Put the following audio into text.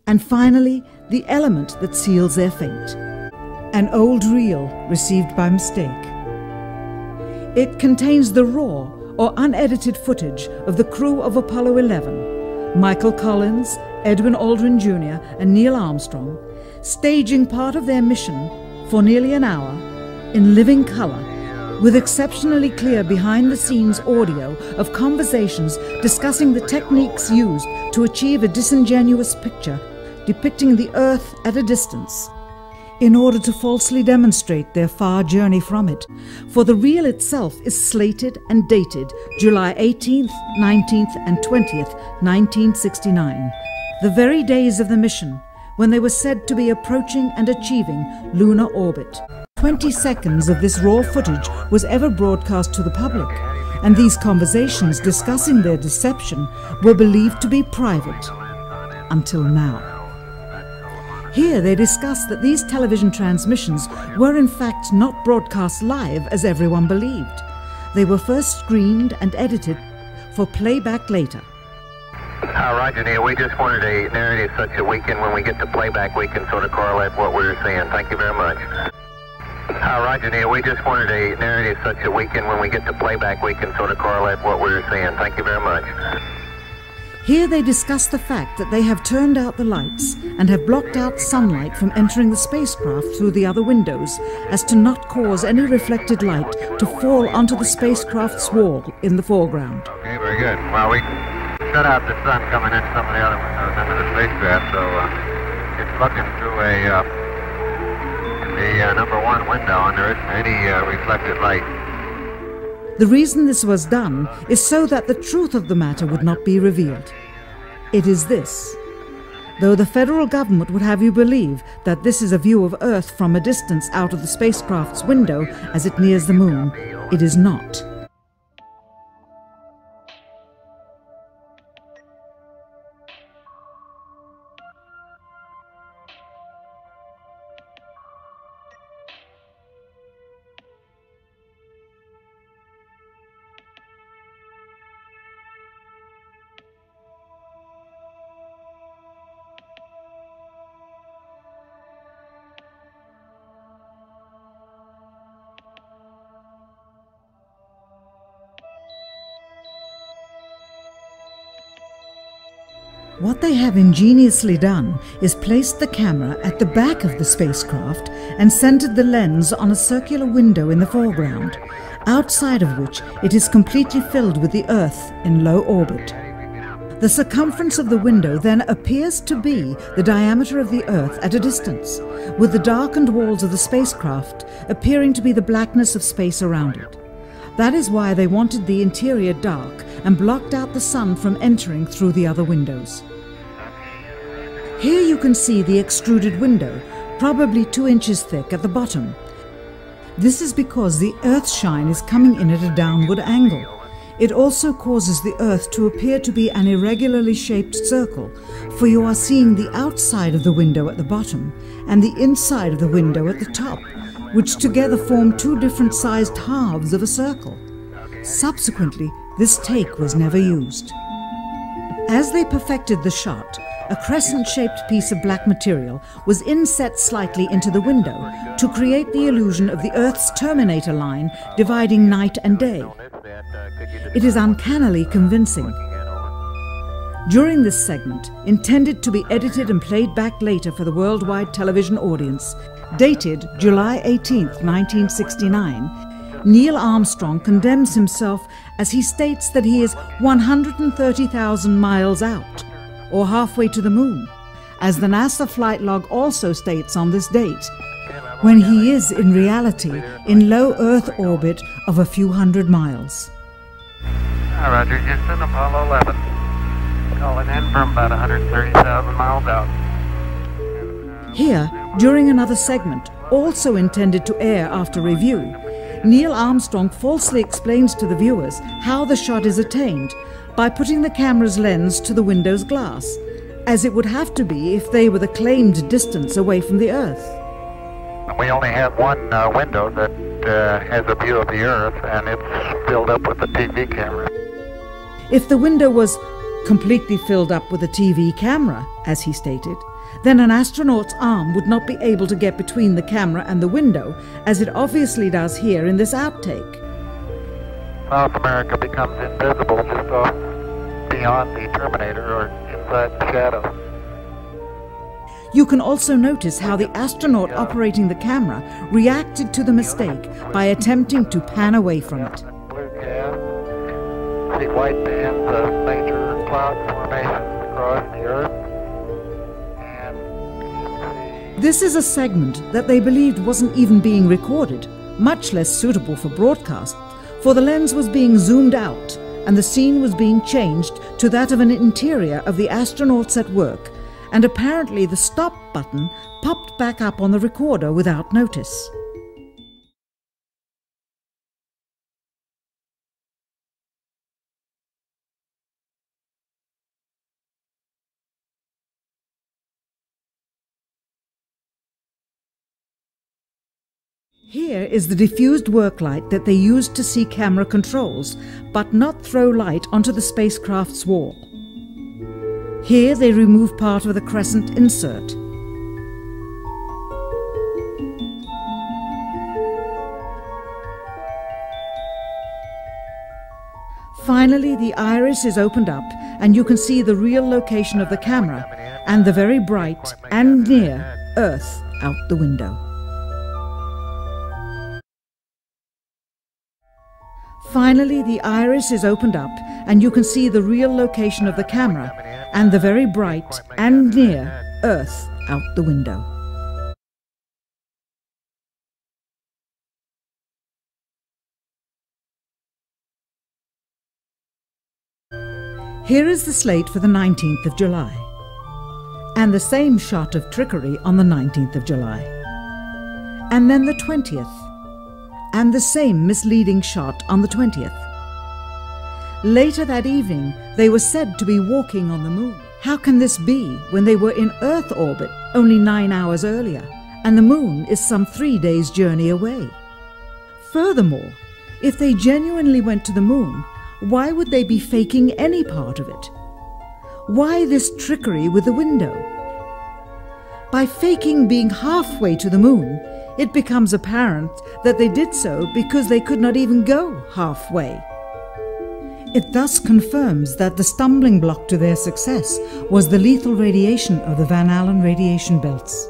And finally, the element that seals their fate. An old reel received by mistake. It contains the raw or unedited footage of the crew of Apollo 11, Michael Collins, Edwin Aldrin Jr. and Neil Armstrong, staging part of their mission for nearly an hour in living color, with exceptionally clear behind-the-scenes audio of conversations discussing the techniques used to achieve a disingenuous picture depicting the Earth at a distance, in order to falsely demonstrate their far journey from it, for the reel itself is slated and dated July 18th, 19th and 20th, 1969, the very days of the mission when they were said to be approaching and achieving lunar orbit. 20 seconds of this raw footage was ever broadcast to the public, and these conversations discussing their deception were believed to be private, until now. Here they discuss that these television transmissions were in fact not broadcast live as everyone believed. They were first screened and edited for playback later. Roger, Neil. We just wanted a narrative such that we can, when we get to playback, we can sort of correlate what we were seeing. Thank you very much. Roger, Neil. We just wanted a narrative such that we can, when we get to playback, we can sort of correlate what we were seeing. Thank you very much. Here they discuss the fact that they have turned out the lights and have blocked out sunlight from entering the spacecraft through the other windows, as to not cause any reflected light to fall onto the spacecraft's wall in the foreground. Okay, very good. Well, we shut out the sun coming in some of the other windows into the spacecraft, so it's looking through the number one window, and there isn't any reflected light. The reason this was done is so that the truth of the matter would not be revealed. It is this: though the federal government would have you believe that this is a view of Earth from a distance out of the spacecraft's window as it nears the moon, it is not. What they have ingeniously done is placed the camera at the back of the spacecraft and centered the lens on a circular window in the foreground, outside of which it is completely filled with the Earth in low orbit. The circumference of the window then appears to be the diameter of the Earth at a distance, with the darkened walls of the spacecraft appearing to be the blackness of space around it. That is why they wanted the interior dark and blocked out the sun from entering through the other windows. Here you can see the extruded window, probably 2 inches thick at the bottom. This is because the Earth's shine is coming in at a downward angle. It also causes the Earth to appear to be an irregularly shaped circle, for you are seeing the outside of the window at the bottom and the inside of the window at the top, which together form 2 different sized halves of a circle. Subsequently, this take was never used. As they perfected the shot, a crescent-shaped piece of black material was inset slightly into the window to create the illusion of the Earth's terminator line dividing night and day. It is uncannily convincing. During this segment, intended to be edited and played back later for the worldwide television audience, dated July 18th, 1969, Neil Armstrong condemns himself as he states that he is 130,000 miles out, or halfway to the moon, as the NASA flight log also states on this date, when he is in reality in low Earth orbit of a few hundred miles. Roger, Houston, Apollo 11. Calling in from about 130,000 miles out. Here, during another segment, also intended to air after review, Neil Armstrong falsely explains to the viewers how the shot is attained by putting the camera's lens to the window's glass, as it would have to be if they were the claimed distance away from the Earth. We only have one window that has a view of the Earth, and it's filled up with the TV camera. If the window was completely filled up with a TV camera, as he stated, then an astronaut's arm would not be able to get between the camera and the window, as it obviously does here in this outtake. South America becomes invisible just off beyond the Terminator or inside the shadow. You can also notice how the astronaut operating the camera reacted to the mistake by attempting to pan away from it. Blue cast. See white bands of major cloud formations across the Earth. This is a segment that they believed wasn't even being recorded, much less suitable for broadcast, for the lens was being zoomed out and the scene was being changed to that of an interior of the astronauts at work, and apparently the stop button popped back up on the recorder without notice. Here is the diffused work light that they used to see camera controls, but not throw light onto the spacecraft's wall. Here they remove part of the crescent insert. Finally, the iris is opened up and you can see the real location of the camera and the very bright and near Earth out the window. Finally, the iris is opened up and you can see the real location of the camera and the very bright and near Earth out the window. Here is the slate for the 19th of July, and the same shot of trickery on the 19th of July, and then the 20th, and the same misleading shot on the 20th. Later that evening, they were said to be walking on the moon. How can this be when they were in Earth orbit only 9 hours earlier, and the moon is some 3 days' journey away? Furthermore, if they genuinely went to the moon, why would they be faking any part of it? Why this trickery with the window? By faking being halfway to the moon, it becomes apparent that they did so because they could not even go halfway. It thus confirms that the stumbling block to their success was the lethal radiation of the Van Allen radiation belts.